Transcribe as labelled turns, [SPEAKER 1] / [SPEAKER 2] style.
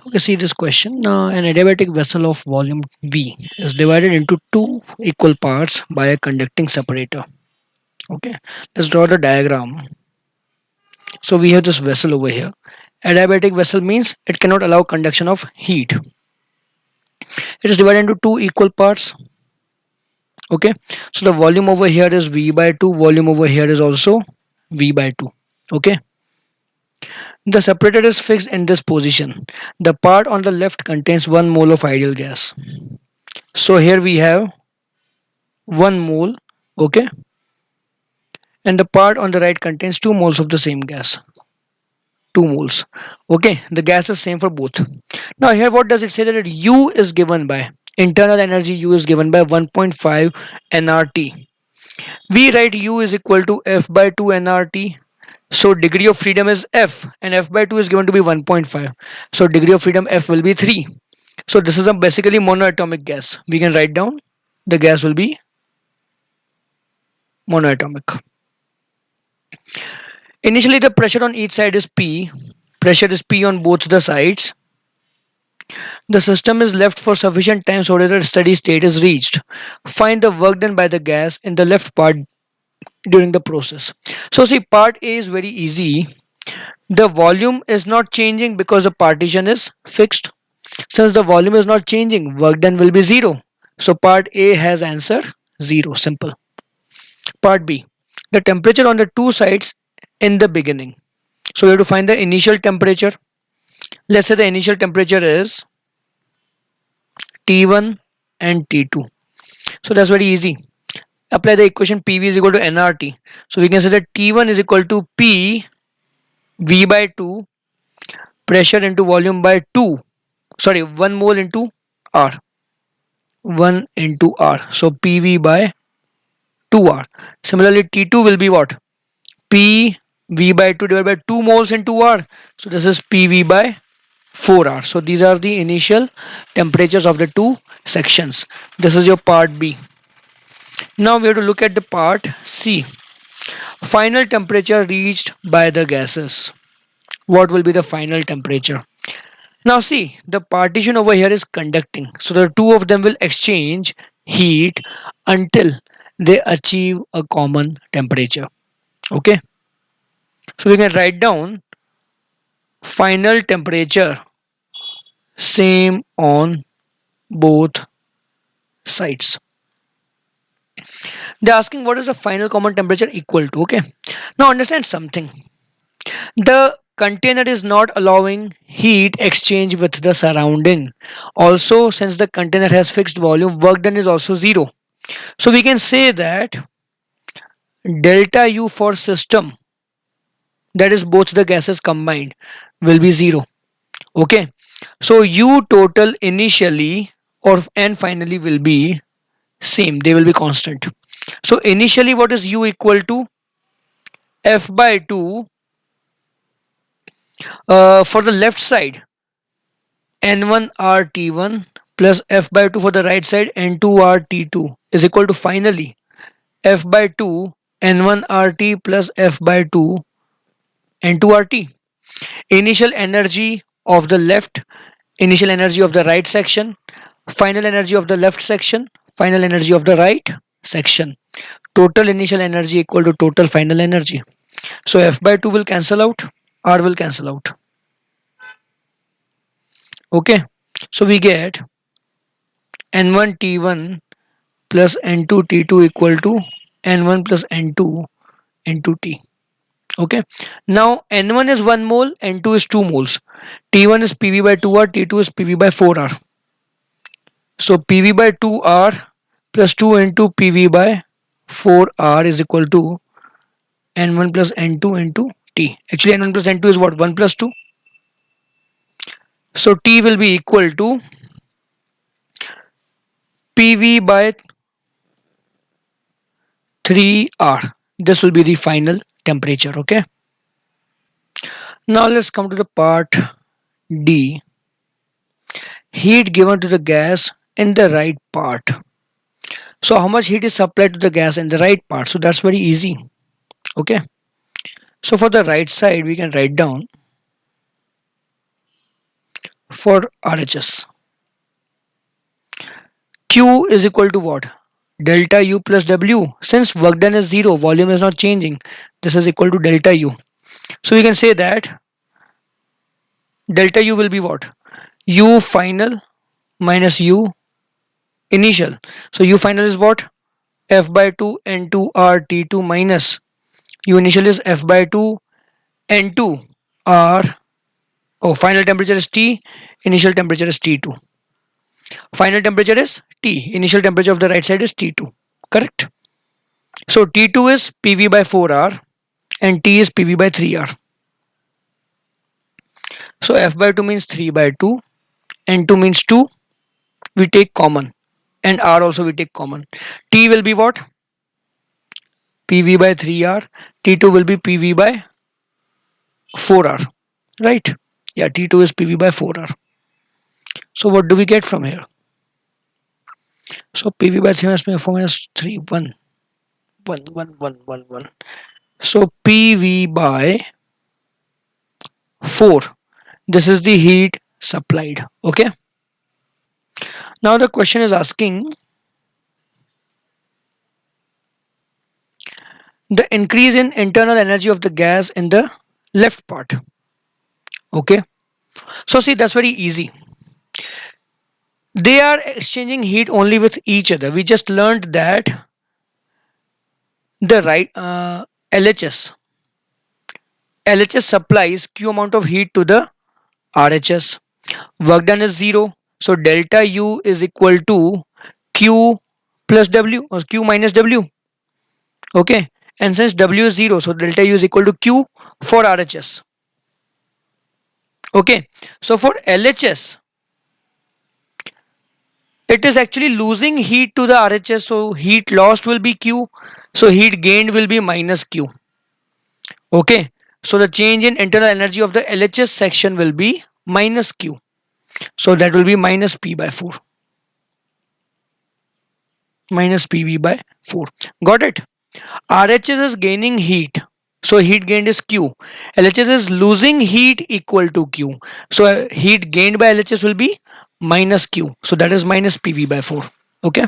[SPEAKER 1] Okay, see this question. An adiabatic vessel of volume V is divided into two equal parts by a conducting separator. Okay, let's draw the diagram. So we have this vessel over here. Adiabatic vessel means it cannot allow conduction of heat. It is divided into two equal parts. Okay, so the volume over here is V by 2, volume over here is also V by 2. Okay, the separator is fixed in this position. The part on the left contains 1 mole of ideal gas. So here we have 1 mole. Okay, and the part on the right contains 2 moles of the same gas. 2 moles. Okay, the gas is same for both. Now here what does it say, that U is given by internal energy. U is given by 1.5 nRT. We write U is equal to F by 2 nRT. So degree of freedom is F, and F by 2 is given to be 1.5. So degree of freedom F will be 3. So this is a basically monoatomic gas. We can write down the gas will be monoatomic. Initially the pressure on each side is P. Pressure is P on both the sides. The system is left for sufficient time so that a steady state is reached. Find the work done by the gas in the left part during the process. So see, part A is very easy. The volume is not changing because the partition is fixed. Since the volume is not changing, work done will be 0. So part A has answer 0. Simple. Part B. The temperature on the two sides in the beginning. So we have to find the initial temperature. Let's say the initial temperature is T1 and T2. So that's very easy. Apply the equation PV is equal to nRT. So we can say that T1 is equal to P V by 2 pressure into volume by 2. Sorry, 1 mole into R. 1 into R. So PV by 2R. Similarly, T2 will be what? P V by 2 divided by 2 moles into R. So this is PV by 4R. So these are the initial temperatures of the two sections. This is your part B. Now we have to look at the part C. Final temperature reached by the gases. What will be the final temperature? Now see, the partition over here is conducting. So the two of them will exchange heat until they achieve a common temperature. Okay. So we can write down final temperature same on both sides. They're asking what is the final common temperature equal to. Okay. Now understand something. The container is not allowing heat exchange with the surrounding. Also, since the container has fixed volume, work done is also 0. So we can say that delta U for system, that is both the gases combined, will be 0. Okay. So U total initially or and finally will be same. They will be constant. So initially what is U equal to? F by 2 for the left side, N1 RT1 plus F by 2 for the right side, N2 RT2 is equal to finally F by 2 N1 RT plus F by 2 N2 RT. Initial energy of the left, initial energy of the right section, final energy of the left section, final energy of the right section. Total initial energy equal to total final energy. So F by 2 will cancel out, R will cancel out. Okay. So we get N1 T1 plus N2 T2 equal to N1 plus N2 into T. Okay. Now N1 is 1 mole, N2 is 2 moles. T1 is PV by 2R, T2 is PV by 4R. So PV by 2R plus 2 into PV by 4R is equal to N1 plus N2 into T. Actually N1 plus N2 is what? 1 plus 2. So T will be equal to PV by 3R. This will be the final temperature. Okay. Now let's come to the part D. Heat given to the gas in the right part. So how much heat is supplied to the gas in the right part? So that's very easy. Okay. So for the right side we can write down for RHS. Q is equal to what? Delta U plus W. Since work done is 0, volume is not changing. This is equal to delta U. So we can say that delta U will be what? U final minus U initial. So U final is what? F by 2 N2 R T2 minus U initial is F by 2 N2 R. Oh, final temperature is T, initial temperature is T2. Final temperature is T, initial temperature of the right side is T2. Correct? So T2 is PV by 4R and T is PV by 3R. So F by 2 means 3 by 2, N2 means 2, we take common, and R also we take common. T will be what? PV by 3R, T2 will be PV by 4R, right? Yeah, T2 is PV by 4R. So what do we get from here? So PV by 3 minus 4 minus 3, 1, 1, 1, 1, 1, 1. So PV by 4. This is the heat supplied. Okay. Now the question is asking the increase in internal energy of the gas in the left part. Okay. So see, that's very easy. They are exchanging heat only with each other. We just learned that the right LHS supplies Q amount of heat to the RHS. Work done is 0. So delta U is equal to Q plus W or Q minus W. Okay. And since W is 0, so delta U is equal to Q for RHS. Okay. So for LHS, it is actually losing heat to the RHS. So heat lost will be Q. So heat gained will be minus Q. Okay. So the change in internal energy of the LHS section will be minus Q. So that will be minus P by 4. Minus PV by 4. Got it? RHS is gaining heat. So heat gained is Q. LHS is losing heat equal to Q. So heat gained by LHS will be minus Q. So that is minus PV by 4. Okay.